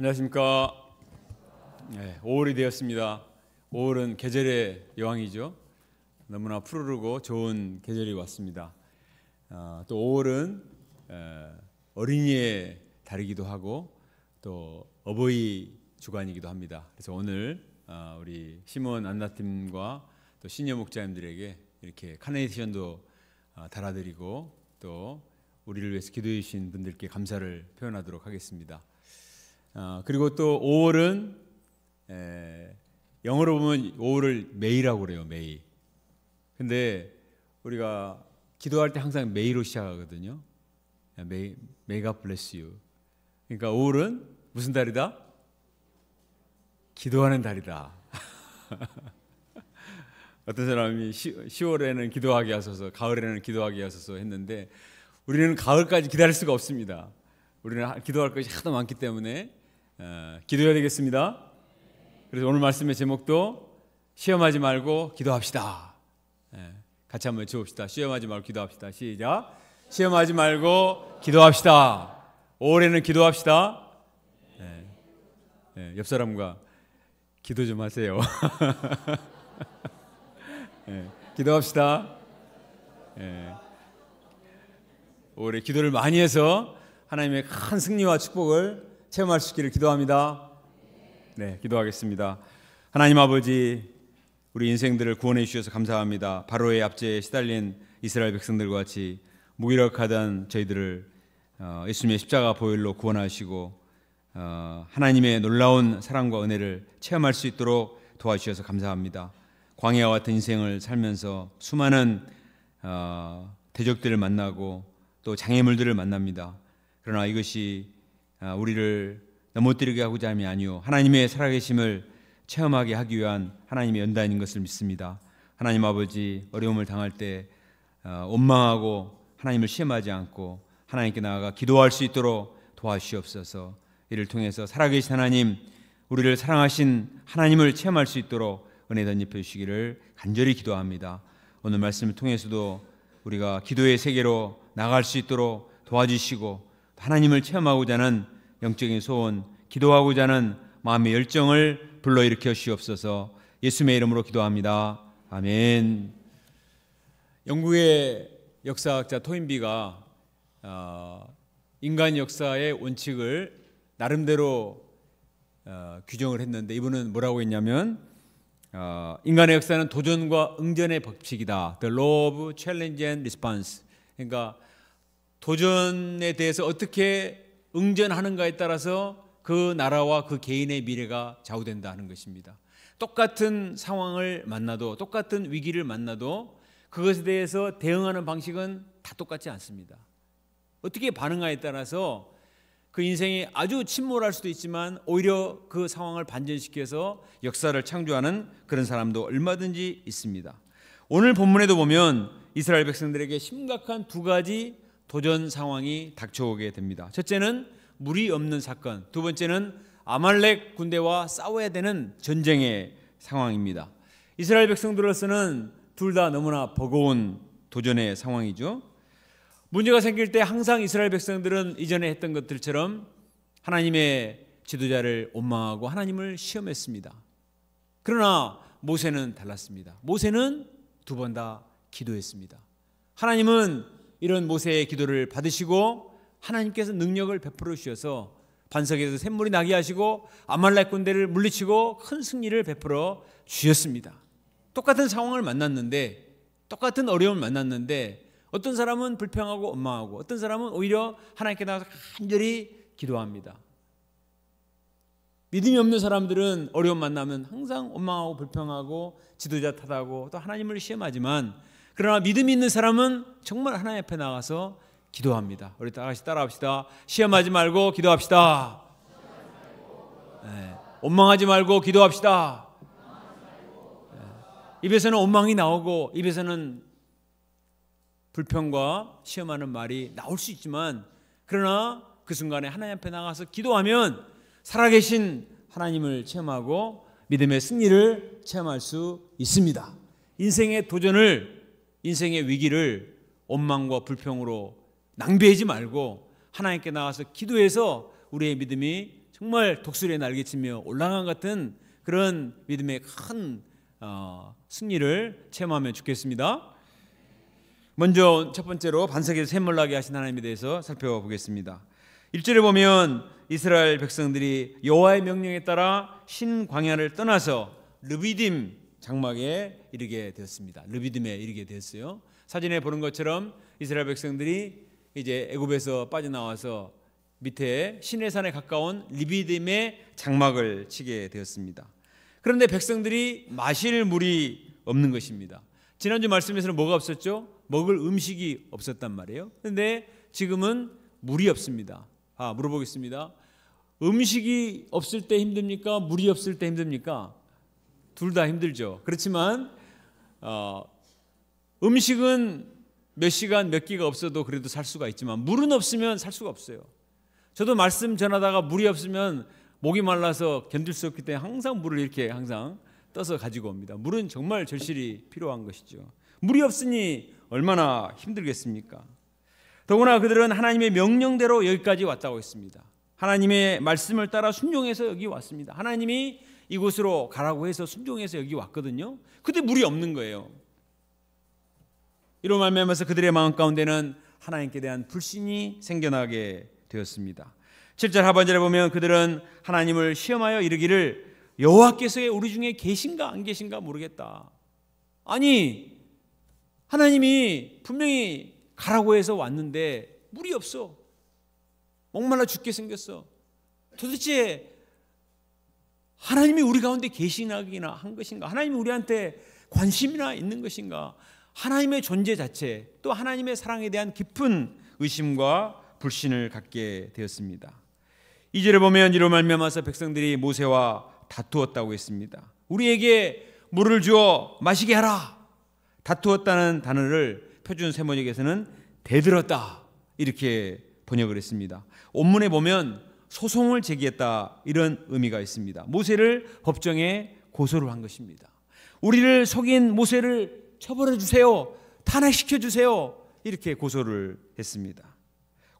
안녕하십니까. 5월이 되었습니다. 5월은 계절의 여왕이죠. 너무나 푸르르고 좋은 계절이 왔습니다. 또 5월은 어린이의 달이기도 하고 또 어버이 주간이기도 합니다. 그래서 오늘 우리 시몬 안나팀과 또 시니어 목자님들에게 이렇게 카네이션도 달아드리고 또 우리를 위해서 기도해 주신 분들께 감사를 표현하도록 하겠습니다. 그리고 또 5월은 영어로 보면 5월을 메이라고 그래요. 메이. 근데 우리가 기도할 때 항상 메이로 시작하거든요. May God bless you. 그러니까 5월은 무슨 달이다? 기도하는 달이다. 어떤 사람이 10월에는 기도하게 하소서, 가을에는 기도하게 하소서 했는데 우리는 가을까지 기다릴 수가 없습니다. 우리는 기도할 것이 하도 많기 때문에 기도해야 되겠습니다. 그래서 오늘 말씀의 제목도 시험하지 말고 기도합시다. 같이 한번 외쳐봅시다. 시험하지 말고 기도합시다. 시작. 시험하지 말고 기도합시다. 5월에는 기도합시다. 옆 사람과 기도 좀 하세요. 기도합시다. 올해 기도를 많이 해서 하나님의 큰 승리와 축복을 체험할 수 있기를 기도합니다. 네, 기도하겠습니다. 하나님 아버지, 우리 인생들을 구원해 주셔서 감사합니다. 바로의 압제에 시달린 이스라엘 백성들과 같이 무기력하던 저희들을 예수님의 십자가 보혈로 구원하시고 하나님의 놀라운 사랑과 은혜를 체험할 수 있도록 도와주셔서 감사합니다. 광야와 같은 인생을 살면서 수많은 대적들을 만나고 또 장애물들을 만납니다. 그러나 이것이 우리를 넘어뜨리게 하고자 함이 아니요 하나님의 살아계심을 체험하게 하기 위한 하나님의 연단인 것을 믿습니다. 하나님 아버지, 어려움을 당할 때 원망하고 하나님을 시험하지 않고 하나님께 나아가 기도할 수 있도록 도와주시옵소서. 이를 통해서 살아계신 하나님, 우리를 사랑하신 하나님을 체험할 수 있도록 은혜 덧입혀 주시기를 간절히 기도합니다. 오늘 말씀을 통해서도 우리가 기도의 세계로 나갈 수 있도록 도와주시고 하나님을 체험하고자 하는 영적인 소원, 기도하고자 하는 마음의 열정을 불러일으켜 주시옵소서. 예수님의 이름으로 기도합니다. 아멘. 영국의 역사학자 토인비가 인간 역사의 원칙을 나름대로 규정을 했는데 이분은 뭐라고 했냐면 인간의 역사는 도전과 응전의 법칙이다. The law of challenge and response. 그러니까 도전에 대해서 어떻게 응전하는가에 따라서 그 나라와 그 개인의 미래가 좌우된다 하는 것입니다. 똑같은 상황을 만나도, 똑같은 위기를 만나도 그것에 대해서 대응하는 방식은 다 똑같지 않습니다. 어떻게 반응하에 따라서 그 인생이 아주 침몰할 수도 있지만 오히려 그 상황을 반전시켜서 역사를 창조하는 그런 사람도 얼마든지 있습니다. 오늘 본문에도 보면 이스라엘 백성들에게 심각한 두 가지 도전 상황이 닥쳐오게 됩니다. 첫째는 물이 없는 사건, 두 번째는 아말렉 군대와 싸워야 되는 전쟁의 상황입니다. 이스라엘 백성들로서는 둘 다 너무나 버거운 도전의 상황이죠. 문제가 생길 때 항상 이스라엘 백성들은 이전에 했던 것들처럼 하나님의 지도자를 원망하고 하나님을 시험했습니다. 그러나 모세는 달랐습니다. 모세는 두 번 다 기도했습니다. 하나님은 이런 모세의 기도를 받으시고 하나님께서 능력을 베풀어 주셔서 반석에서 샘물이 나게 하시고 아말렉 군대를 물리치고 큰 승리를 베풀어 주셨습니다. 똑같은 상황을 만났는데, 똑같은 어려움을 만났는데 어떤 사람은 불평하고 원망하고 어떤 사람은 오히려 하나님께 나가서 간절히 기도합니다. 믿음이 없는 사람들은 어려움 만나면 항상 원망하고 불평하고 지도자 탓하고 또 하나님을 시험하지만, 그러나 믿음이 있는 사람은 정말 하나님 앞에 나가서 기도합니다. 우리 다 같이 따라합시다. 시험하지 말고 기도합시다. 원망하지 말고 기도합시다. 입에서는 원망이 나오고 입에서는 불평과 시험하는 말이 나올 수 있지만, 그러나 그 순간에 하나님 앞에 나가서 기도하면 살아계신 하나님을 체험하고 믿음의 승리를 체험할 수 있습니다. 인생의 도전을, 인생의 위기를 원망과 불평으로 낭비하지 말고 하나님께 나가서 기도해서 우리의 믿음이 정말 독수리의 날개치며 올라간 같은 그런 믿음의 큰 승리를 체험하면 좋겠습니다. 먼저 첫 번째로 반석에서 샘물 나게 하신 하나님에 대해서 살펴보겠습니다. 1절에 보면 이스라엘 백성들이 여호와의 명령에 따라 신광야를 떠나서 르비딤 장막에 이르게 되었습니다. 르비딤에 이르게 되었어요. 사진에 보는 것처럼 이스라엘 백성들이 이제 애굽에서 빠져나와서 밑에 시내산에 가까운 르비딤의 장막을 치게 되었습니다. 그런데 백성들이 마실 물이 없는 것입니다. 지난주 말씀에서는 뭐가 없었죠? 먹을 음식이 없었단 말이에요. 그런데 지금은 물이 없습니다. 물어보겠습니다. 음식이 없을 때 힘듭니까? 물이 없을 때 힘듭니까? 둘 다 힘들죠. 그렇지만 음식은 몇 시간 몇 끼가 없어도 그래도 살 수가 있지만 물은 없으면 살 수가 없어요. 저도 말씀 전하다가 물이 없으면 목이 말라서 견딜 수 없기 때문에 항상 물을 이렇게 항상 떠서 가지고 옵니다. 물은 정말 절실히 필요한 것이죠. 물이 없으니 얼마나 힘들겠습니까? 더구나 그들은 하나님의 명령대로 여기까지 왔다고 했습니다. 하나님의 말씀을 따라 순종해서 여기 왔습니다. 하나님이 이곳으로 가라고 해서 순종해서 여기 왔거든요. 근데 물이 없는 거예요. 이로 말미암아서 그들의 마음 가운데는 하나님께 대한 불신이 생겨나게 되었습니다. 7절 하반절에 보면 그들은 하나님을 시험하여 이르기를 여호와께서 우리 중에 계신가 안 계신가 모르겠다. 아니 하나님이 분명히 가라고 해서 왔는데 물이 없어. 목말라 죽게 생겼어. 도대체 하나님이 우리 가운데 계시나기나 한 것인가? 하나님이 우리한테 관심이나 있는 것인가? 하나님의 존재 자체 또 하나님의 사랑에 대한 깊은 의심과 불신을 갖게 되었습니다. 2절에 보면 이로 말미암아서 백성들이 모세와 다투었다고 했습니다. 우리에게 물을 주어 마시게 하라. 다투었다는 단어를 표준 세번역에서는 대들었다 이렇게 번역을 했습니다. 원문에 보면 소송을 제기했다 이런 의미가 있습니다. 모세를 법정에 고소를 한 것입니다. 우리를 속인 모세를 처벌해 주세요. 탄핵시켜 주세요. 이렇게 고소를 했습니다.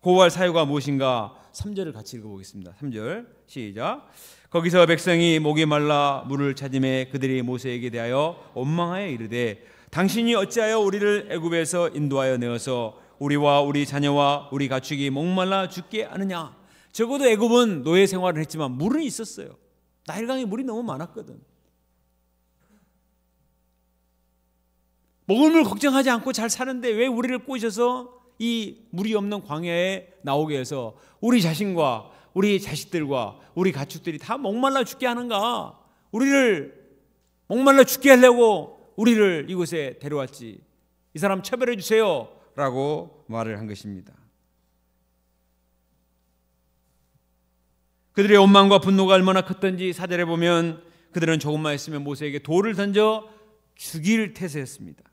고소할 사유가 무엇인가? 3절을 같이 읽어보겠습니다. 3절 시작. 거기서 백성이 목이 말라 물을 찾음에 그들이 모세에게 대하여 원망하여 이르되 당신이 어찌하여 우리를 애굽에서 인도하여 내어서 우리와 우리 자녀와 우리 가축이 목말라 죽게 하느냐. 적어도 애굽은 노예 생활을 했지만 물은 있었어요. 나일강에 물이 너무 많았거든. 먹을 물 걱정하지 않고 잘 사는데 왜 우리를 꼬셔서 이 물이 없는 광야에 나오게 해서 우리 자신과 우리 자식들과 우리 가축들이 다 목말라 죽게 하는가? 우리를 목말라 죽게 하려고 우리를 이곳에 데려왔지. 이 사람 처벌해 주세요 라고 말을 한 것입니다. 그들의 원망과 분노가 얼마나 컸던지 4절에 보면 그들은 조금만 있으면 모세에게 돌을 던져 죽일 태세였습니다.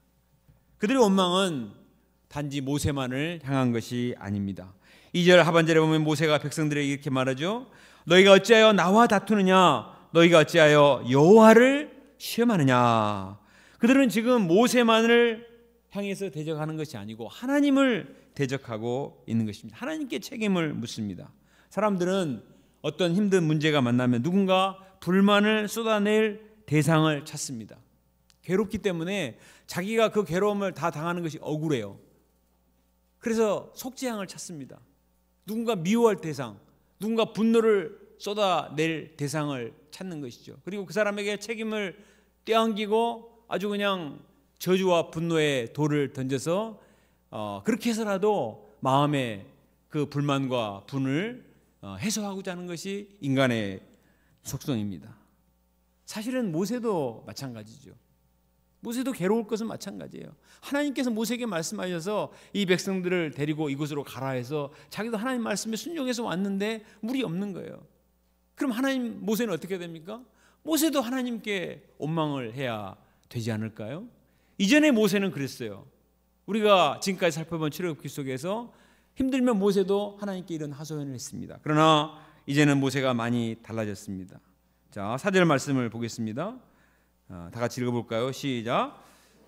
그들의 원망은 단지 모세만을 향한 것이 아닙니다. 2절 하반절에 보면 모세가 백성들에게 이렇게 말하죠. 너희가 어찌하여 나와 다투느냐? 너희가 어찌하여 여호와를 시험하느냐? 그들은 지금 모세만을 향해서 대적하는 것이 아니고 하나님을 대적하고 있는 것입니다. 하나님께 책임을 묻습니다. 사람들은 어떤 힘든 문제가 만나면 누군가 불만을 쏟아낼 대상을 찾습니다. 괴롭기 때문에 자기가 그 괴로움을 다 당하는 것이 억울해요. 그래서 속죄양을 찾습니다. 누군가 미워할 대상, 누군가 분노를 쏟아낼 대상을 찾는 것이죠. 그리고 그 사람에게 책임을 떼안기고 아주 그냥 저주와 분노의 돌을 던져서 그렇게 해서라도 마음의 그 불만과 분을 해소하고자 하는 것이 인간의 속성입니다. 사실은 모세도 마찬가지죠. 모세도 괴로울 것은 마찬가지예요. 하나님께서 모세에게 말씀하셔서 이 백성들을 데리고 이곳으로 가라 해서 자기도 하나님 말씀에 순종해서 왔는데 물이 없는 거예요. 그럼 모세는 어떻게 됩니까? 모세도 하나님께 원망을 해야 되지 않을까요? 이전에 모세는 그랬어요. 우리가 지금까지 살펴본 출애굽기 속에서 힘들면 모세도 하나님께 이런 하소연을 했습니다. 그러나 이제는 모세가 많이 달라졌습니다. 자, 4절 말씀을 보겠습니다. 다 같이 읽어볼까요? 시작.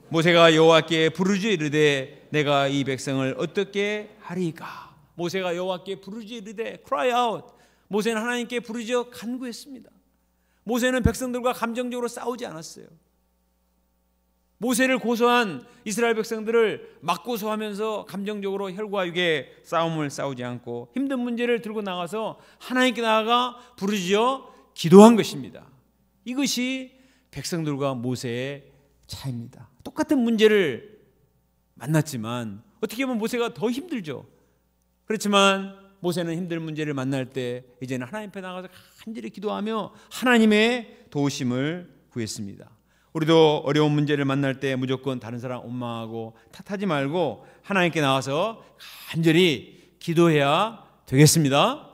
모세가 여호와께 부르짖어 이르되 내가 이 백성을 어떻게 하리까? 모세가 여호와께 부르짖어 이르되 cry out. 모세는 하나님께 부르짖어 간구했습니다. 모세는 백성들과 감정적으로 싸우지 않았어요. 모세를 고소한 이스라엘 백성들을 맞고소하면서 감정적으로 혈과 육의 싸움을 싸우지 않고 힘든 문제를 들고 나가서 하나님께 나아가 부르짖어 기도한 것입니다. 이것이 백성들과 모세의 차이입니다. 똑같은 문제를 만났지만 어떻게 보면 모세가 더 힘들죠. 그렇지만 모세는 힘든 문제를 만날 때 이제는 하나님 앞에 나가서 간절히 기도하며 하나님의 도우심을 구했습니다. 우리도 어려운 문제를 만날 때 무조건 다른 사람 원망하고 탓하지 말고 하나님께 나와서 간절히 기도해야 되겠습니다.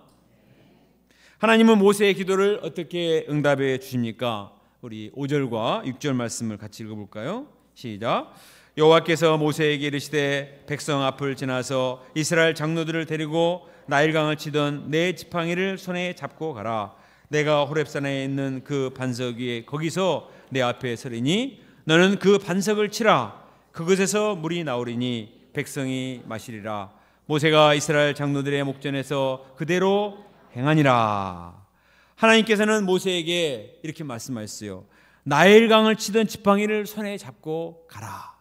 하나님은 모세의 기도를 어떻게 응답해 주십니까? 우리 5절과 6절 말씀을 같이 읽어볼까요? 시작. 여호와께서 모세에게 이르시되 백성 앞을 지나서 이스라엘 장로들을 데리고 나일강을 치던 내 지팡이를 손에 잡고 가라. 내가 호렙산에 있는 그 반석 위에 거기서 내 앞에 서리니 너는 그 반석을 치라. 그것에서 물이 나오리니 백성이 마시리라. 모세가 이스라엘 장로들의 목전에서 그대로 행하니라. 하나님께서는 모세에게 이렇게 말씀하셨어요. 나일강을 치던 지팡이를 손에 잡고 가라.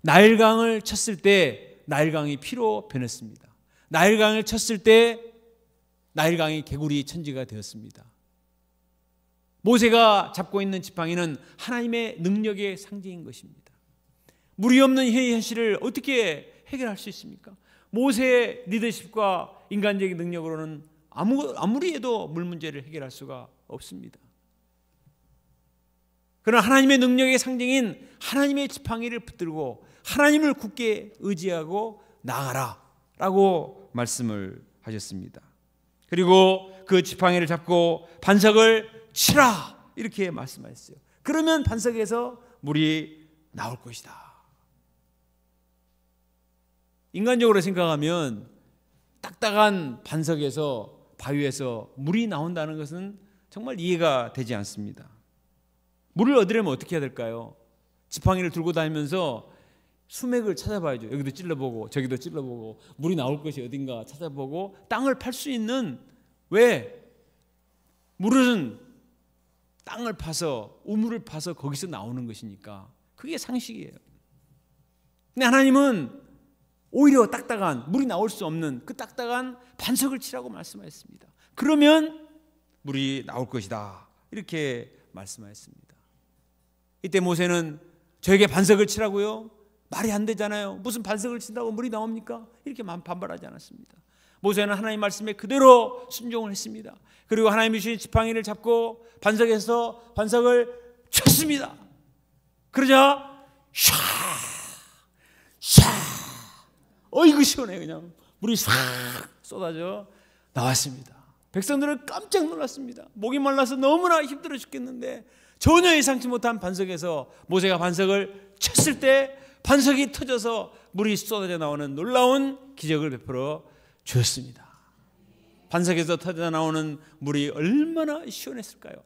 나일강을 쳤을 때 나일강이 피로 변했습니다. 나일강을 쳤을 때 나일강이 개구리 천지가 되었습니다. 모세가 잡고 있는 지팡이는 하나님의 능력의 상징인 것입니다. 물이 없는 현실을 어떻게 해결할 수 있습니까? 모세의 리더십과 인간적인 능력으로는 아무리 해도 물 문제를 해결할 수가 없습니다. 그러나 하나님의 능력의 상징인 하나님의 지팡이를 붙들고 하나님을 굳게 의지하고 나아가라 라고 말씀을 하셨습니다. 그리고 그 지팡이를 잡고 반석을 치라 이렇게 말씀하셨어요. 그러면 반석에서 물이 나올 것이다. 인간적으로 생각하면 딱딱한 반석에서 바위에서 물이 나온다는 것은 정말 이해가 되지 않습니다. 물을 얻으려면 어떻게 해야 될까요? 지팡이를 들고 다니면서 수맥을 찾아봐야죠. 여기도 찔러보고 저기도 찔러보고 물이 나올 것이 어딘가 찾아보고 땅을 팔 수 있는, 왜? 물은 땅을 파서 우물을 파서 거기서 나오는 것이니까 그게 상식이에요. 근데 하나님은 오히려 딱딱한, 물이 나올 수 없는 그 딱딱한 반석을 치라고 말씀하셨습니다. 그러면 물이 나올 것이다 이렇게 말씀하셨습니다. 이때 모세는 저에게 반석을 치라고요? 말이 안 되잖아요. 무슨 반석을 친다고 물이 나옵니까? 이렇게 반발하지 않았습니다. 모세는 하나님 말씀에 그대로 순종을 했습니다. 그리고 하나님이 주신 지팡이를 잡고 반석에서 반석을 쳤습니다. 그러자 샤 어이구 시원해. 그냥 물이 싹 쏟아져 나왔습니다. 백성들은 깜짝 놀랐습니다. 목이 말라서 너무나 힘들어 죽겠는데 전혀 예상치 못한 반석에서 모세가 반석을 쳤을 때 반석이 터져서 물이 쏟아져 나오는 놀라운 기적을 베풀어 주었습니다. 반석에서 터져 나오는 물이 얼마나 시원했을까요?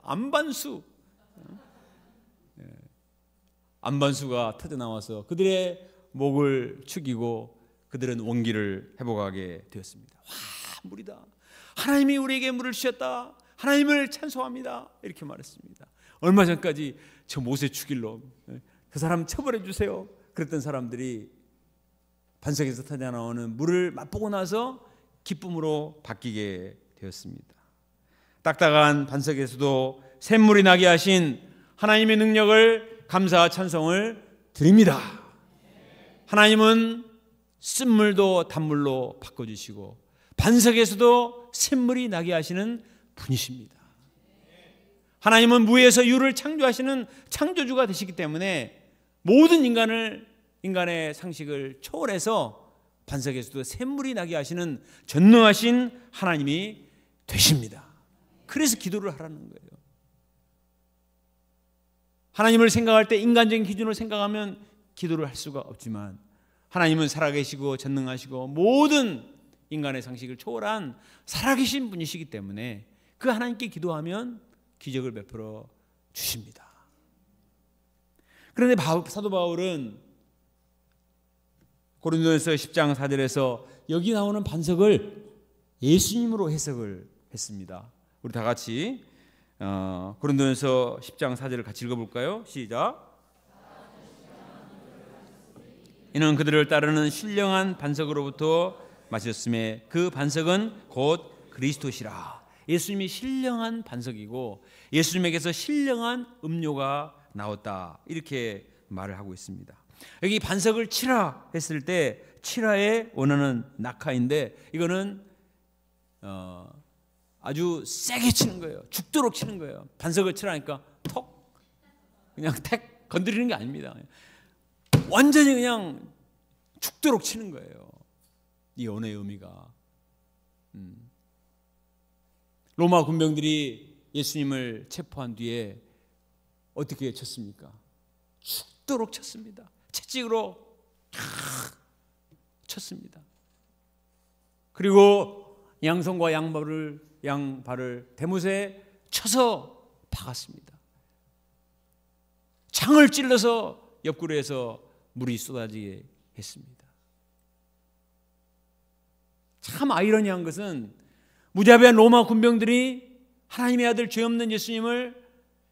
안반수가 터져 나와서 그들의 목을 축이고 그들은 원기를 회복하게 되었습니다. 와, 물이다. 하나님이 우리에게 물을 주셨다. 하나님을 찬송합니다. 이렇게 말했습니다. 얼마 전까지 저 모세 죽일 놈, 그 사람 처벌해 주세요. 그랬던 사람들이 반석에서 터져 나오는 물을 맛보고 나서 기쁨으로 바뀌게 되었습니다. 딱딱한 반석에서도 샘물이 나게 하신 하나님의 능력을 감사와 찬송을 드립니다. 하나님은 쓴물도 단물로 바꿔주시고 반석에서도 샘물이 나게 하시는 분이십니다. 하나님은 무에서 유를 창조하시는 창조주가 되시기 때문에 모든 인간의 상식을 초월해서 반석에서도 샘물이 나게 하시는 전능하신 하나님이 되십니다. 그래서 기도를 하라는 거예요. 하나님을 생각할 때 인간적인 기준으로 생각하면 기도를 할 수가 없지만 하나님은 살아계시고 전능하시고 모든 인간의 상식을 초월한 살아계신 분이시기 때문에 그 하나님께 기도하면 기적을 베풀어 주십니다. 그런데 사도 바울은 고린도전서 10장 4절에서 여기 나오는 반석을 예수님으로 해석을 했습니다. 우리 다 같이 고린도전서 10장 4절을 같이 읽어볼까요? 시작. 이는 그들을 따르는 신령한 반석으로부터 마셨음에 그 반석은 곧 그리스도시라. 예수님이 신령한 반석이고 예수님에게서 신령한 음료가 나왔다, 이렇게 말을 하고 있습니다. 여기 반석을 치라 했을 때 치라의 원어는 낙하인데 이거는 아주 세게 치는 거예요. 죽도록 치는 거예요. 반석을 치라니까 톡 그냥 택 건드리는 게 아닙니다. 완전히 그냥 죽도록 치는 거예요. 이 언어의 의미가. 로마 군병들이 예수님을 체포한 뒤에 어떻게 쳤습니까? 죽도록 쳤습니다. 채찍으로 쳤습니다. 그리고 양손과 양발을 대못에 쳐서 박았습니다. 창을 찔러서 옆구리에서 물이 쏟아지게 했습니다. 참 아이러니한 것은 무자비한 로마 군병들이 하나님의 아들 죄 없는 예수님을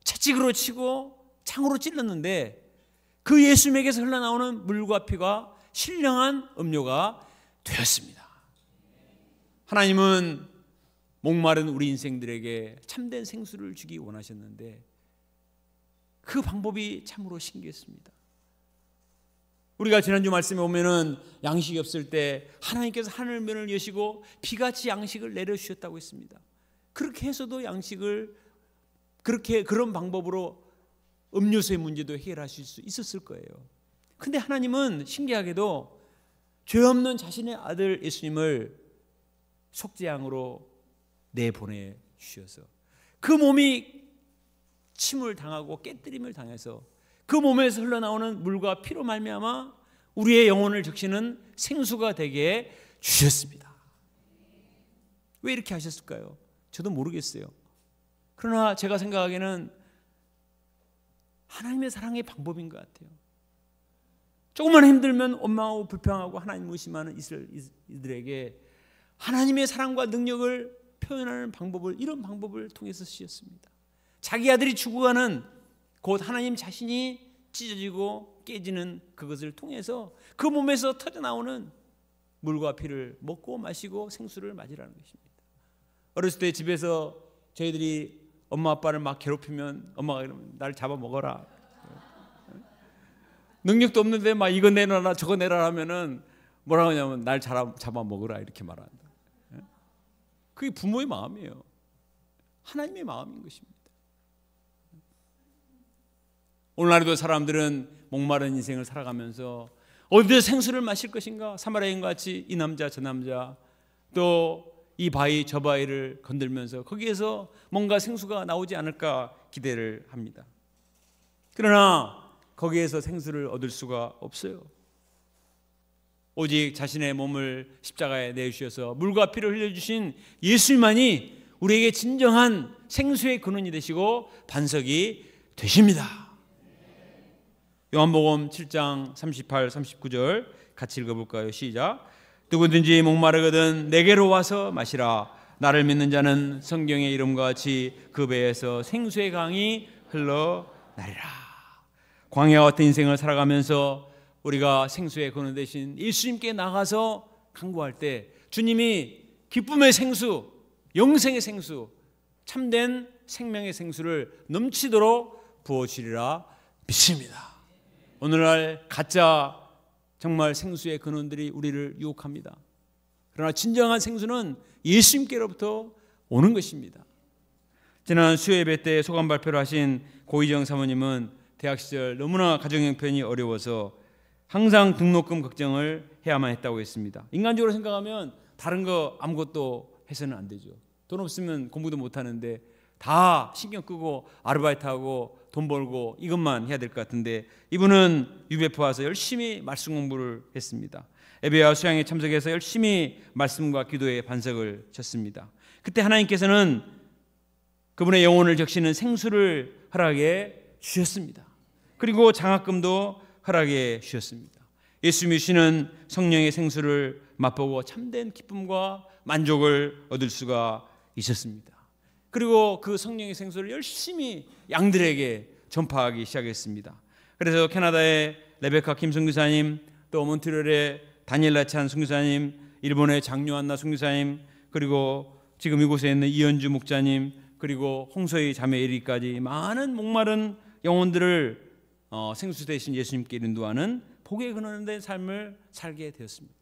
채찍으로 치고 창으로 찔렀는데 그 예수님에게서 흘러나오는 물과 피가 신령한 음료가 되었습니다. 하나님은 목마른 우리 인생들에게 참된 생수를 주기 원하셨는데 그 방법이 참으로 신기했습니다. 우리가 지난주 말씀에 보면은 양식이 없을 때 하나님께서 하늘문을 여시고 비같이 양식을 내려주셨다고 했습니다. 그렇게 해서도 양식을 그런 방법으로 음료수의 문제도 해결하실 수 있었을 거예요. 근데 하나님은 신기하게도 죄 없는 자신의 아들 예수님을 속죄양으로 내보내 주셔서 그 몸이 침을 당하고 깨뜨림을 당해서 그 몸에서 흘러나오는 물과 피로 말미암아 우리의 영혼을 적시는 생수가 되게 주셨습니다. 왜 이렇게 하셨을까요? 저도 모르겠어요. 그러나 제가 생각하기에는 하나님의 사랑의 방법인 것 같아요. 조금만 힘들면 원망하고 불평하고 하나님 의심하는 이들에게 하나님의 사랑과 능력을 표현하는 방법을, 이런 방법을 통해서 쓰셨습니다. 자기 아들이 죽어가는 곧 하나님 자신이 찢어지고 깨지는 그것을 통해서 그 몸에서 터져나오는 물과 피를 먹고 마시고 생수를 맞으라는 것입니다. 어렸을 때 집에서 저희들이 엄마 아빠를 막 괴롭히면 엄마가 그러면 날 잡아먹어라. 능력도 없는데 막 이거 내놔라 저거 내놔라 하면은 뭐라고 하냐면 날 잡아먹어라 이렇게 말한다. 그게 부모의 마음이에요. 하나님의 마음인 것입니다. 오늘날에도 사람들은 목마른 인생을 살아가면서 어디서 생수를 마실 것인가, 사마리아인 같이 이 남자 저 남자 또 이 바위 저 바위를 건들면서 거기에서 뭔가 생수가 나오지 않을까 기대를 합니다. 그러나 거기에서 생수를 얻을 수가 없어요. 오직 자신의 몸을 십자가에 내주셔서 물과 피를 흘려주신 예수님만이 우리에게 진정한 생수의 근원이 되시고 반석이 되십니다. 요한복음 7장 38, 39절 같이 읽어볼까요? 시작. 누구든지 목마르거든 내게로 와서 마시라. 나를 믿는 자는 성경의 이름과 같이 그 배에서 생수의 강이 흘러나리라. 광야와 같은 인생을 살아가면서 우리가 생수의 근원 되신 예수님께 나가서 간구할 때 주님이 기쁨의 생수, 영생의 생수, 참된 생명의 생수를 넘치도록 부어주리라 믿습니다. 오늘날 가짜 정말 생수의 근원들이 우리를 유혹합니다. 그러나 진정한 생수는 예수님께로부터 오는 것입니다. 지난 수요예배 때 소감 발표를 하신 고희정 사모님은 대학 시절 너무나 가정 형편이 어려워서 항상 등록금 걱정을 해야만 했다고 했습니다. 인간적으로 생각하면 다른 거 아무것도 해서는 안 되죠. 돈 없으면 공부도 못 하는데 다 신경 끄고 아르바이트하고 돈 벌고 이것만 해야 될 것 같은데 이분은 UBF 와서 열심히 말씀 공부를 했습니다. 예배와 수양에 참석해서 열심히 말씀과 기도에 반석을 쳤습니다. 그때 하나님께서는 그분의 영혼을 적시는 생수를 허락해 주셨습니다. 그리고 장학금도 허락해 주셨습니다. 예수님이 주시는 성령의 생수를 맛보고 참된 기쁨과 만족을 얻을 수가 있었습니다. 그리고 그 성령의 생수를 열심히 양들에게 전파하기 시작했습니다. 그래서 캐나다의 레베카 김 선교사님, 또 몬트리올의 다니엘라 찬 선교사님, 일본의 장요한나 선교사님, 그리고 지금 이곳에 있는 이현주 목자님, 그리고 홍서희 자매 에리까지 많은 목마른 영혼들을 생수 대신 예수님께 인도하는 복의 근원된 삶을 살게 되었습니다.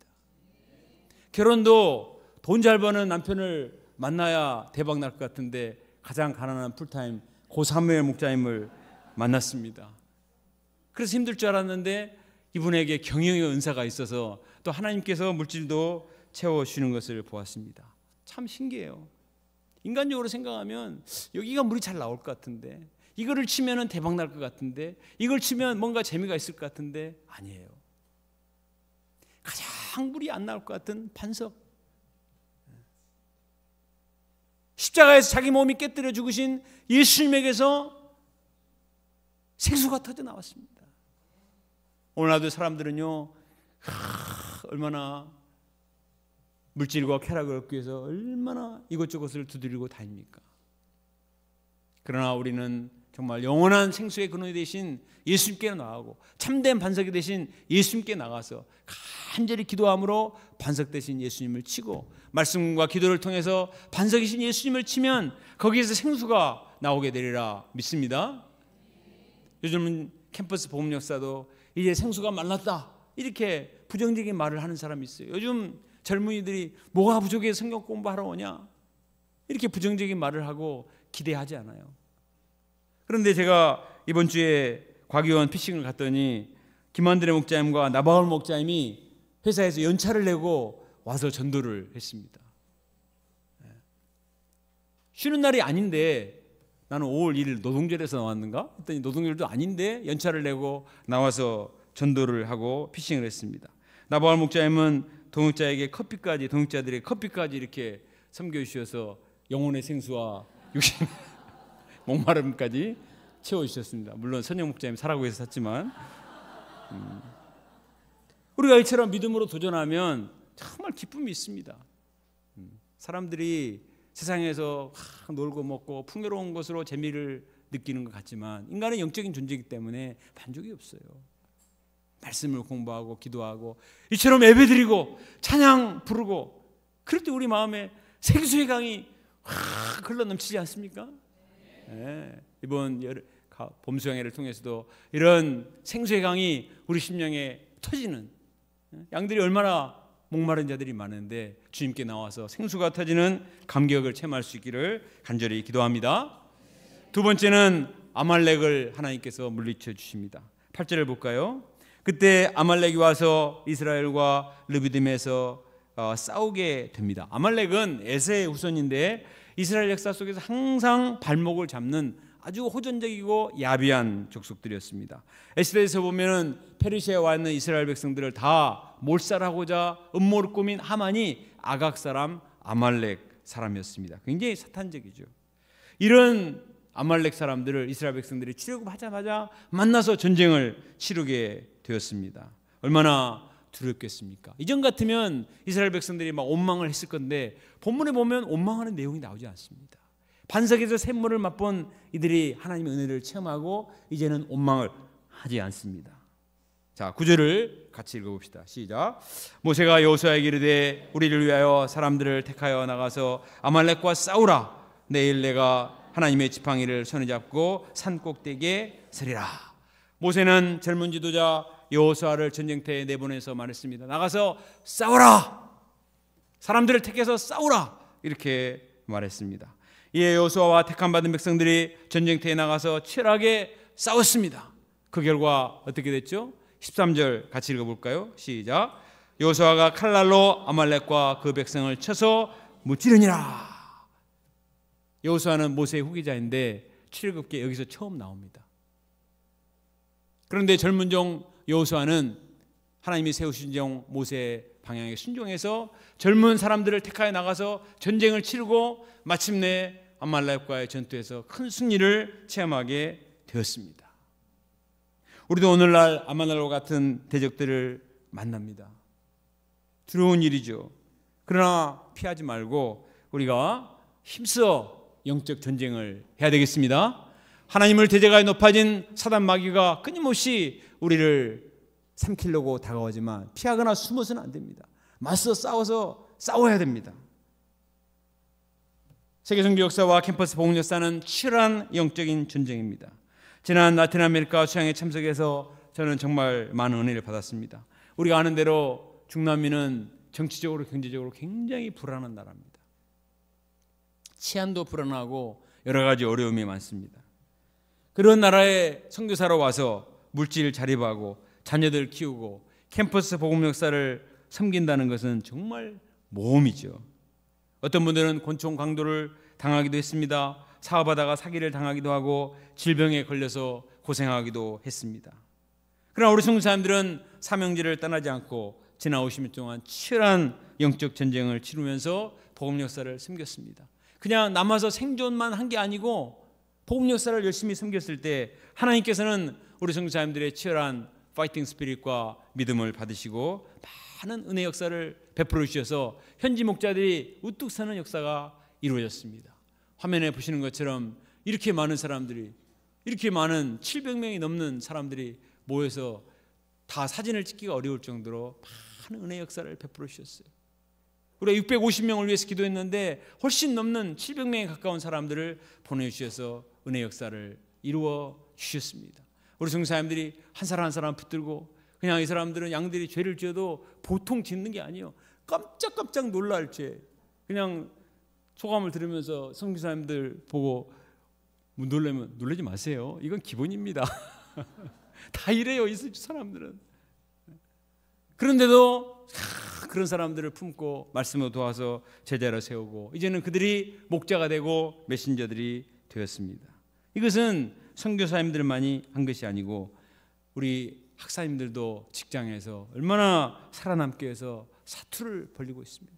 결혼도 돈 잘 버는 남편을 만나야 대박 날 것 같은데 가장 가난한 풀타임 고 사무엘 목자님을 만났습니다. 그래서 힘들 줄 알았는데 이분에게 경영의 은사가 있어서 또 하나님께서 물질도 채워주시는 것을 보았습니다. 참 신기해요. 인간적으로 생각하면 여기가 물이 잘 나올 것 같은데, 이거를 치면 대박 날 것 같은데, 이걸 치면 뭔가 재미가 있을 것 같은데 아니에요. 가장 물이 안 나올 것 같은 반석, 십자가에서 자기 몸이 깨뜨려 죽으신 예수님에게서 생수가 터져 나왔습니다. 오늘날도 사람들은요, 얼마나 물질과 쾌락을 얻기 위해서 얼마나 이것저것을 두드리고 다닙니까? 그러나 우리는 정말 영원한 생수의 근원이 되신 예수님께 나가고 참된 반석이 되신 예수님께 나가서 간절히 기도함으로 반석 되신 예수님을 치고 말씀과 기도를 통해서 반석이신 예수님을 치면 거기에서 생수가 나오게 되리라 믿습니다. 요즘은 캠퍼스 복음 역사도 이제 생수가 말랐다 이렇게 부정적인 말을 하는 사람이 있어요. 요즘 젊은이들이 뭐가 부족해서 성경 공부하러 오냐 이렇게 부정적인 말을 하고 기대하지 않아요. 그런데 제가 이번 주에 과기원 피싱을 갔더니 김한드레 목자님과 나바울 목자님이 회사에서 연차를 내고 와서 전도를 했습니다. 쉬는 날이 아닌데 나는 5월 1일 노동절에서 나왔는가 했더니 노동절도 아닌데 연차를 내고 나와서 전도를 하고 피싱을 했습니다. 나바울 목자님은 동역자에게 커피까지, 동역자들에게 커피까지 이렇게 섬겨주셔서 영혼의 생수와 육신의 목마름까지 채워주셨습니다. 물론 선영 목자님 사라고 해서 샀지만 우리가 이처럼 믿음으로 도전하면 정말 기쁨이 있습니다. 사람들이 세상에서 놀고 먹고 풍요로운 것으로 재미를 느끼는 것 같지만 인간은 영적인 존재이기 때문에 만족이 없어요. 말씀을 공부하고 기도하고 이처럼 예배드리고 찬양 부르고 그럴 때 우리 마음에 생수의 강이 확 흘러넘치지 않습니까? 네. 이번 봄수양회를 통해서도 이런 생수의 강이 우리 심령에 터지는, 양들이 얼마나 목마른 자들이 많은데 주님께 나와서 생수가 터지는 감격을 체험할 수 있기를 간절히 기도합니다. 두 번째는 아말렉을 하나님께서 물리쳐 주십니다. 8절을 볼까요? 그때 아말렉이 와서 이스라엘과 르비딤에서 싸우게 됩니다. 아말렉은 에세의 후손인데 이스라엘 역사 속에서 항상 발목을 잡는 아주 호전적이고 야비한 족속들이었습니다. 에스더에서 보면은 페르시아에 와 있는 이스라엘 백성들을 다 몰살하고자 음모를 꾸민 하만이 아각 사람 아말렉 사람이었습니다. 굉장히 사탄적이죠. 이런 아말렉 사람들을 이스라엘 백성들이 치려고 하자마자 만나서 전쟁을 치르게 되었습니다. 얼마나 두렵겠습니까? 이전 같으면 이스라엘 백성들이 막 원망을 했을 건데 본문에 보면 원망하는 내용이 나오지 않습니다. 반석에서 샘물을 맛본 이들이 하나님의 은혜를 체험하고 이제는 원망을 하지 않습니다. 자, 9절을 같이 읽어봅시다. 시작. 모세가 여호수아에게 이르되 우리를 위하여 사람들을 택하여 나가서 아말렉과 싸우라. 내일 내가 하나님의 지팡이를 손에 잡고 산 꼭대기에 서리라. 모세는 젊은 지도자 여호수아를 전쟁터에 내보내서 말했습니다. 나가서 싸우라. 사람들을 택해서 싸우라. 이렇게 말했습니다. 이에 여호수아와 택함 받은 백성들이 전쟁터에 나가서 치열하게 싸웠습니다. 그 결과 어떻게 됐죠? 13절 같이 읽어볼까요? 시작. 여호수아가 칼날로 아말렉과 그 백성을 쳐서 무찌르니라. 여호수아는 모세의 후계자인데 출애굽기에 여기서 처음 나옵니다. 그런데 젊은 종 여호수아는 하나님이 세우신 종 모세의 방향에 순종해서 젊은 사람들을 택하여 나가서 전쟁을 치르고 마침내 아말렉과의 전투에서 큰 승리를 체험하게 되었습니다. 우리도 오늘날 아말렉과 같은 대적들을 만납니다. 두려운 일이죠. 그러나 피하지 말고 우리가 힘써 영적 전쟁을 해야 되겠습니다. 하나님을 대적하여 높아진 사단 마귀가 끊임없이 우리를 삼키려고 다가오지만 피하거나 숨어서는 안 됩니다. 맞서 싸워야 됩니다. 세계선교 역사와 캠퍼스 복음 역사는 치열한 영적인 전쟁입니다. 지난 라틴 아메리카 수양회 참석해서 저는 정말 많은 은혜를 받았습니다. 우리가 아는 대로 중남미는 정치적으로 경제적으로 굉장히 불안한 나라입니다. 치안도 불안하고 여러 가지 어려움이 많습니다. 그런 나라에 선교사로 와서 물질 자립하고 자녀들 키우고 캠퍼스 복음 역사를 섬긴다는 것은 정말 모험이죠. 어떤 분들은 곤충 강도를 당하기도 했습니다. 사업하다가 사기를 당하기도 하고 질병에 걸려서 고생하기도 했습니다. 그러나 우리 선교사님들은 사명지를 떠나지 않고 지난 50년 동안 치열한 영적 전쟁을 치르면서 복음 역사를 섬겼습니다. 그냥 남아서 생존만 한 게 아니고 복음 역사를 열심히 섬겼을 때 하나님께서는 우리 선교사님들의 치열한 파이팅 스피릿과 믿음을 받으시고 많은 은혜 역사를 베풀어 주셔서 현지 목자들이 우뚝 서는 역사가 이루어졌습니다. 화면에 보시는 것처럼 이렇게 많은 사람들이, 이렇게 많은 700명이 넘는 사람들이 모여서 다 사진을 찍기가 어려울 정도로 많은 은혜 역사를 베풀어 주셨어요. 우리가 650명을 위해서 기도했는데 훨씬 넘는 700명에 가까운 사람들을 보내주셔서 은혜 역사를 이루어 주셨습니다. 우리 선교사님들이 한 사람 한 사람 붙들고, 그냥 이 사람들은 양들이 죄를 지어도 보통 짓는 게 아니에요. 깜짝깜짝 놀랄 죄. 그냥 소감을 들으면서 선교사님들 보고 놀라면 놀라지 마세요. 이건 기본입니다. 다 이래요, 이 사람들은. 그런데도 그런 사람들을 품고 말씀으로 도와서 제자로 세우고, 이제는 그들이 목자가 되고 메신저들이 되었습니다. 이것은 선교사님들만이 한 것이 아니고 우리 학사님들도 직장에서 얼마나 살아남기 위해서 사투를 벌이고 있습니다.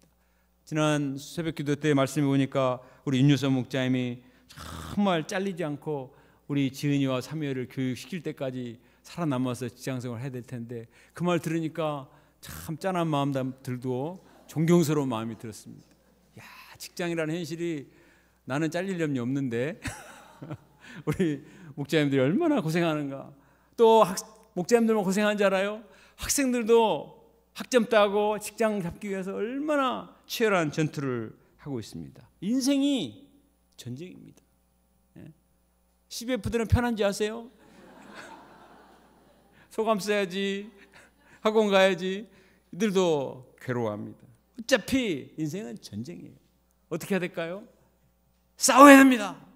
지난 새벽기도 때 말씀해 보니까 우리 윤유선 목자님이 정말 잘리지 않고 우리 지은이와 사무엘을 교육시킬 때까지 살아남아서 직장생활을 해야 될 텐데, 그 말 들으니까 참 짠한 마음 들고 존경스러운 마음이 들었습니다. 야, 직장이라는 현실이, 나는 잘릴 염려 없는데 우리 목자님들이 얼마나 고생하는가. 또 목자님들만 고생한 줄 알아요? 학생들도 학점 따고 직장 잡기 위해서 얼마나 치열한 전투를 하고 있습니다. 인생이 전쟁입니다. CBF들은 편한지 아세요? 소감 써야지, 학원 가야지. 이들도 괴로워합니다. 어차피 인생은 전쟁이에요. 어떻게 해야 될까요? 싸워야 됩니다.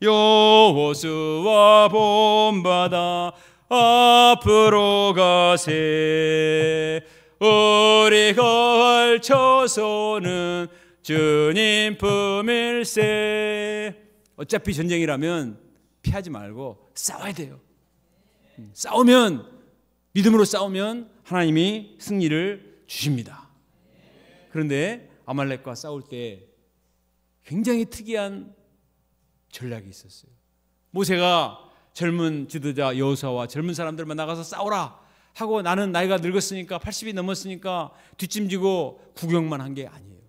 여호수아 본받아 앞으로 가세. 우리가 걸쳐서는 주님 품일세. 어차피 전쟁이라면 피하지 말고 싸워야 돼요. 싸우면, 믿음으로 싸우면 하나님이 승리를 주십니다. 그런데 아말렉과 싸울 때 굉장히 특이한 전략이 있었어요. 모세가 젊은 지도자 여호수아와 젊은 사람들만 나가서 싸우라 하고, 나는 나이가 늙었으니까 80이 넘었으니까 뒷짐지고 구경만 한 게 아니에요.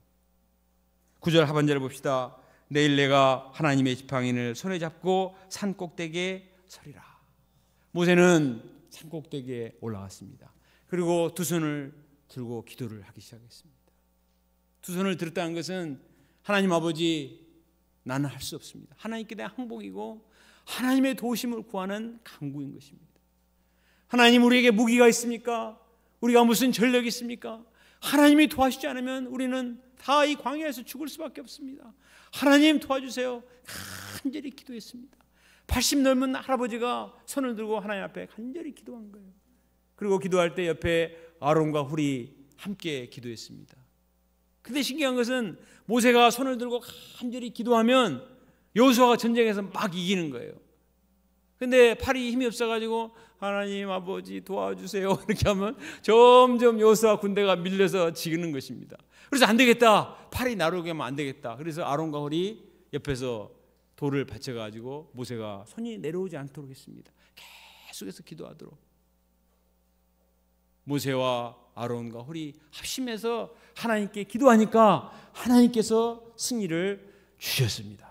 9절 하반절을 봅시다. 내일 내가 하나님의 지팡이를 손에 잡고 산 꼭대기에 서리라. 모세는 산 꼭대기에 올라갔습니다. 그리고 두 손을 들고 기도를 하기 시작했습니다. 두 손을 들었다는 것은 하나님 아버지, 나는 할 수 없습니다. 하나님께 대한 항복이고 하나님의 도우심을 구하는 간구인 것입니다. 하나님, 우리에게 무기가 있습니까? 우리가 무슨 전력이 있습니까? 하나님이 도와주지 않으면 우리는 다 이 광야에서 죽을 수밖에 없습니다. 하나님 도와주세요. 간절히 기도했습니다. 80 넘은 할아버지가 손을 들고 하나님 앞에 간절히 기도한 거예요. 그리고 기도할 때 옆에 아론과 훌이 함께 기도했습니다. 근데 신기한 것은 모세가 손을 들고 간절히 기도하면 여호수아가 전쟁에서 막 이기는 거예요. 근데 팔이 힘이 없어가지고 하나님 아버지 도와주세요 이렇게 하면 점점 여호수아 군대가 밀려서 지는 것입니다. 그래서 안 되겠다, 팔이 나르게 하면 안 되겠다. 그래서 아론과 훌이 옆에서 돌을 받쳐가지고 모세가 손이 내려오지 않도록 했습니다. 계속해서 기도하도록. 모세와 아론과 홀이 합심해서 하나님께 기도하니까 하나님께서 승리를 주셨습니다.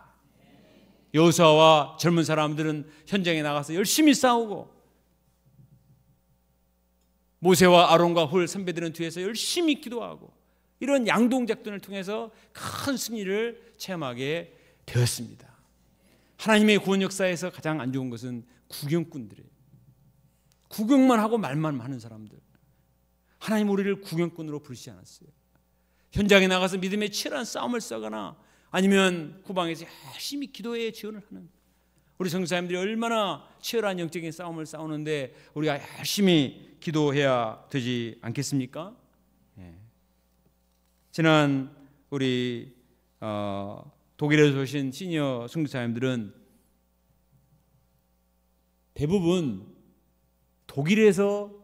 여호수아와 젊은 사람들은 현장에 나가서 열심히 싸우고, 모세와 아론과 홀 선배들은 뒤에서 열심히 기도하고, 이런 양동작전을 통해서 큰 승리를 체험하게 되었습니다. 하나님의 구원 역사에서 가장 안 좋은 것은 구경꾼들이에요. 구경만 하고 말만 하는 사람들. 하나님 우리를 구경꾼으로 부르시지 않았어요. 현장에 나가서 믿음의 치열한 싸움을 싸거나 아니면 후방에서 열심히 기도에 지원을 하는 우리 선교사님들이 얼마나 치열한 영적인 싸움을 싸우는데 우리가 열심히 기도해야 되지 않겠습니까? 지난 우리 독일에서 오신 시니어 선교사님들은 대부분 독일에서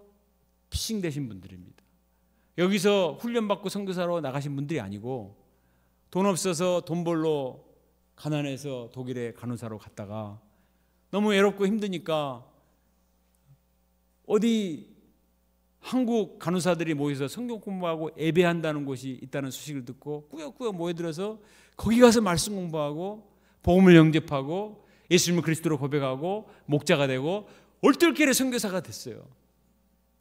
피싱되신 분들입니다. 여기서 훈련받고 선교사로 나가신 분들이 아니고 돈 없어서 돈 벌러 가난해서 독일에 간호사로 갔다가 너무 외롭고 힘드니까 어디 한국 간호사들이 모여서 성경 공부하고 예배한다는 곳이 있다는 소식을 듣고 꾸역꾸역 모여들어서 거기 가서 말씀 공부하고 복음을 영접하고 예수님을 그리스도로 고백하고 목자가 되고 얼떨결에 선교사가 됐어요.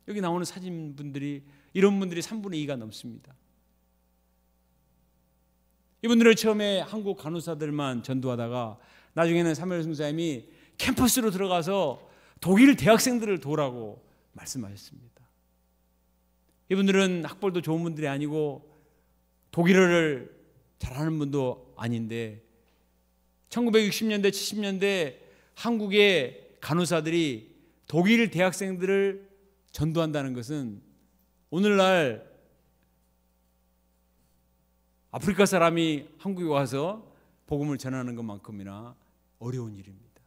여기 나오는 사진분들이 이런 분들이 3분의 2가 넘습니다. 이분들을 처음에 한국 간호사들만 전도하다가 나중에는 사무엘 선교사님이 캠퍼스로 들어가서 독일 대학생들을 도우라고 말씀하셨습니다. 이분들은 학벌도 좋은 분들이 아니고 독일어를 잘하는 분도 아닌데 1960년대 70년대 한국의 간호사들이 독일 대학생들을 전도한다는 것은 오늘날 아프리카 사람이 한국에 와서 복음을 전하는 것만큼이나 어려운 일입니다.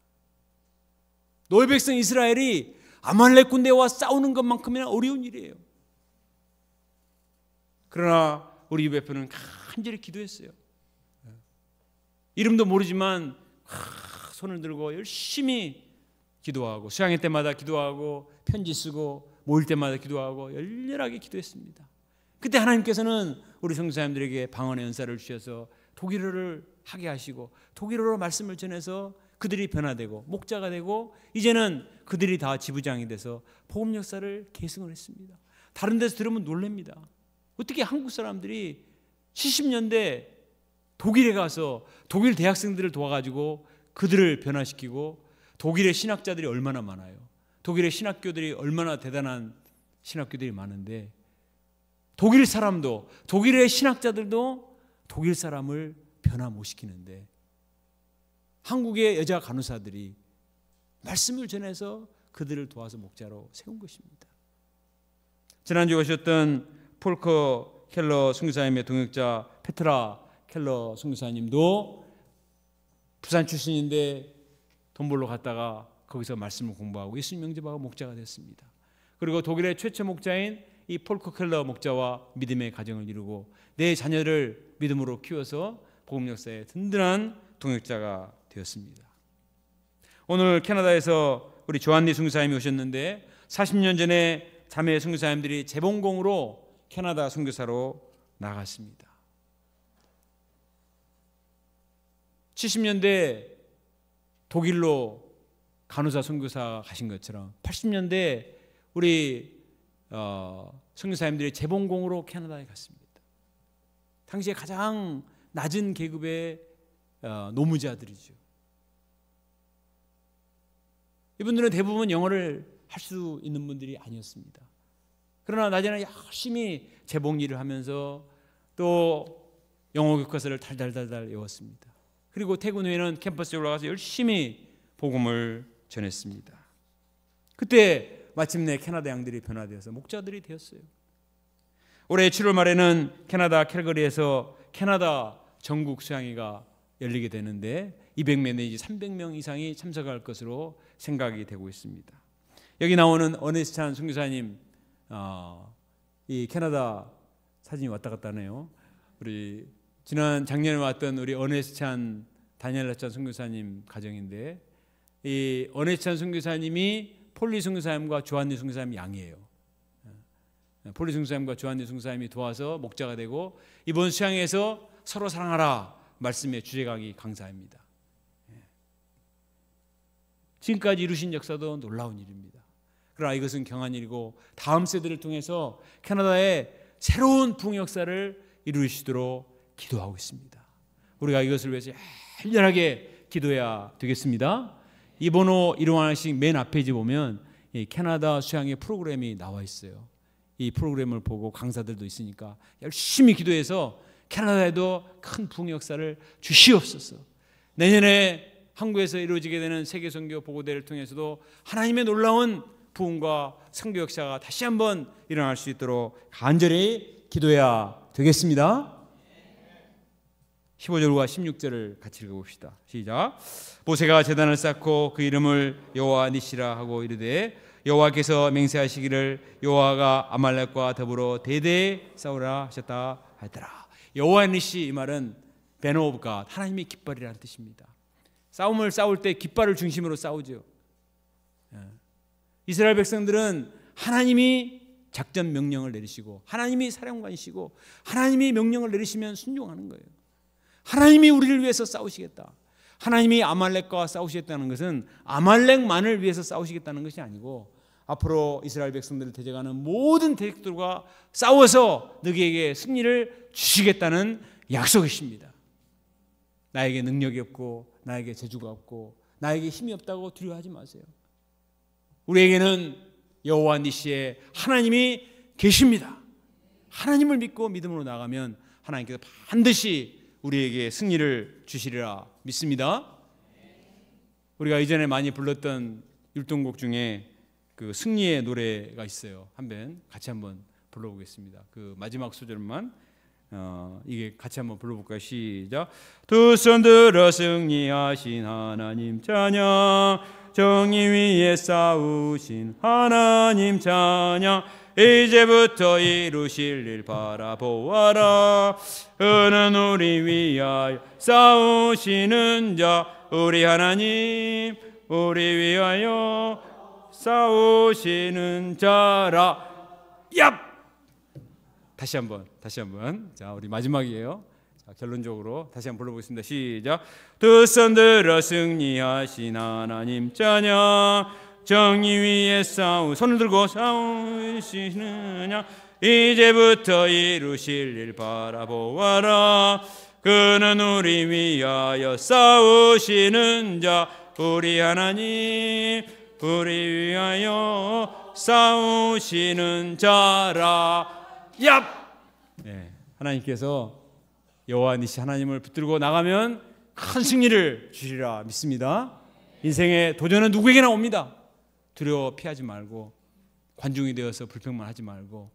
노예 백성 이스라엘이 아말렉 군대와 싸우는 것만큼이나 어려운 일이에요. 그러나 우리 UBF는 간절히 기도했어요. 이름도 모르지만 손을 들고 열심히 기도하고 수양회 때마다 기도하고 편지 쓰고 모일 때마다 기도하고 열렬하게 기도했습니다. 그때 하나님께서는 우리 선교사님들에게 방언의 은사를 주셔서 독일어를 하게 하시고 독일어로 말씀을 전해서 그들이 변화되고 목자가 되고 이제는 그들이 다 지부장이 돼서 복음 역사를 계승을 했습니다. 다른 데서 들으면 놀랍니다. 어떻게 한국 사람들이 70년대 독일에 가서 독일 대학생들을 도와가지고 그들을 변화시키고 독일의 신학자들이 얼마나 많아요. 독일의 신학교들이 얼마나 대단한 신학교들이 많은데 독일 사람도 독일의 신학자들도 독일 사람을 변화 못 시키는데 한국의 여자 간호사들이 말씀을 전해서 그들을 도와서 목자로 세운 것입니다. 지난주에 오셨던 폴커 켈러 선교사님의 동역자 페트라 켈러 선교사님도 부산 출신인데 돈 벌러 갔다가 거기서 말씀을 공부하고 예수님 영접하고 목자가 됐습니다. 그리고 독일의 최초 목자인 이 폴커 켈러 목자와 믿음의 가정을 이루고 내 자녀를 믿음으로 키워서 복음 역사의 든든한 동역자가 되었습니다. 오늘 캐나다에서 우리 조한리 선교사님이 오셨는데 40년 전에 자매 선교사님들이 재봉공으로 캐나다 선교사로 나갔습니다. 70년대 독일로 간호사 선교사 가신 것처럼 80년대 우리 선교사님들이 재봉공으로 캐나다에 갔습니다. 당시에 가장 낮은 계급의 노무자들이죠. 이분들은 대부분 영어를 할 수 있는 분들이 아니었습니다. 그러나 낮에는 열심히 재봉 일을 하면서 또 영어 교과서를 달달달달 외웠습니다. 그리고 퇴근 후에는 캠퍼스에 올라가서 열심히 복음을 전했습니다. 그때 마침내 캐나다 양들이 변화되어서 목자들이 되었어요. 올해 7월 말에는 캐나다 캘거리에서 캐나다 전국 수양회가 열리게 되는데 200명 내지 300명 이상이 참석할 것으로 생각이 되고 있습니다. 여기 나오는 어네스찬 선교사님, 이 캐나다 사진이 왔다 갔다 하네요. 우리 작년에 왔던 우리 어네스찬 다니엘라찬 선교사님 가정인데 이 어네스찬 선교사님이 폴리 선교사님과 조한리 선교사님 양이에요. 폴리 중사님과 조한니 중사님이 도와서 목자가 되고 이번 수양회에서 서로 사랑하라 말씀의 주제가기 강사입니다. 지금까지 이루신 역사도 놀라운 일입니다. 그러나 이것은 경한 일이고 다음 세대를 통해서 캐나다의 새로운 부흥 역사를 이루시도록 기도하고 있습니다. 우리가 이것을 위해서 열렬하게 기도해야 되겠습니다. 이번호 일용하나씩 맨 앞에 보면 이 캐나다 수양회 프로그램이 나와 있어요. 이 프로그램을 보고 강사들도 있으니까 열심히 기도해서 캐나다에도 큰 부흥 역사를 주시옵소서. 내년에 한국에서 이루어지게 되는 세계선교 보고대를 통해서도 하나님의 놀라운 부흥과 선교 역사가 다시 한번 일어날 수 있도록 간절히 기도해야 되겠습니다. 15절과 16절을 같이 읽어봅시다. 시작. 모세가 제단을 쌓고 그 이름을 여호와 니시라 하고 이르되 여호와께서 맹세하시기를 여호와가 아말렉과 더불어 대대에 싸우라 하셨다 하더라. 여호와 니시, 이 말은 banner of God, 하나님의 깃발이라는 뜻입니다. 싸움을 싸울 때 깃발을 중심으로 싸우죠. 이스라엘 백성들은 하나님이 작전 명령을 내리시고 하나님이 사령관이시고 하나님이 명령을 내리시면 순종하는 거예요. 하나님이 우리를 위해서 싸우시겠다. 하나님이 아말렉과 싸우시겠다는 것은 아말렉만을 위해서 싸우시겠다는 것이 아니고 앞으로 이스라엘 백성들을 대적하는 모든 대적들과 싸워서 너희에게 승리를 주시겠다는 약속이십니다. 나에게 능력이 없고 나에게 재주가 없고 나에게 힘이 없다고 두려워하지 마세요. 우리에게는 여호와 니시의 하나님이 계십니다. 하나님을 믿고 믿음으로 나가면 하나님께서 반드시 우리에게 승리를 주시리라 믿습니다. 우리가 이전에 많이 불렀던 율동곡 중에 그 승리의 노래가 있어요. 같이 한번 불러보겠습니다. 그 마지막 소절만 이게 같이 한번 불러볼까요? 시작. 두 손 들어 승리하신 하나님 찬양, 정의 위에 싸우신 하나님 찬양, 이제부터 이루실 일 바라보아라. 그는 우리 위하여 싸우시는 자, 우리 하나님 우리 위하여 싸우시는 자라. 얍! 다시 한번. 자, 우리 마지막이에요. 자, 결론적으로 다시 한번 불러보겠습니다. 시작. 두 손 들어 승리하신 하나님 찬양, 정의 위에 손을 들고 싸우시느냐, 이제부터 이루실 일 바라보아라. 그는 우리 위하여 싸우시는 자, 우리 하나님 우리 위하여 싸우시는 자라. 얍! 네, 하나님께서 여호와 니시 하나님을 붙들고 나가면 큰 승리를 주시리라 믿습니다. 인생의 도전은 누구에게나 옵니다. 두려워 피하지 말고 관중이 되어서 불평만 하지 말고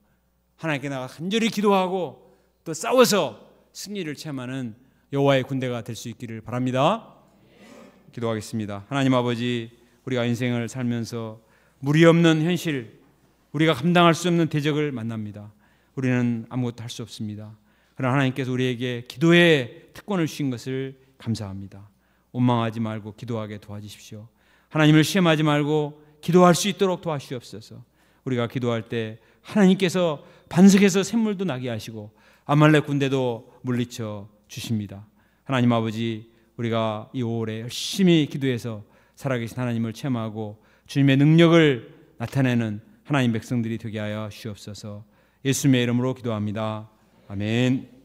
하나님께 나가 간절히 기도하고 또 싸워서 승리를 체험하는 여호와의 군대가 될 수 있기를 바랍니다. 기도하겠습니다. 하나님 아버지, 우리가 인생을 살면서 무리 없는 현실, 우리가 감당할 수 없는 대적을 만납니다. 우리는 아무것도 할 수 없습니다. 그러나 하나님께서 우리에게 기도의 특권을 주신 것을 감사합니다. 원망하지 말고 기도하게 도와주십시오. 하나님을 시험하지 말고 기도할 수 있도록 도와주시옵소서. 우리가 기도할 때 하나님께서 반석에서 샘물도 나게 하시고 아말렉 군대도 물리쳐 주십니다. 하나님 아버지, 우리가 이 5월에 열심히 기도해서 살아계신 하나님을 체험하고 주님의 능력을 나타내는 하나님 백성들이 되게 하여 주옵소서. 예수님의 이름으로 기도합니다. 아멘.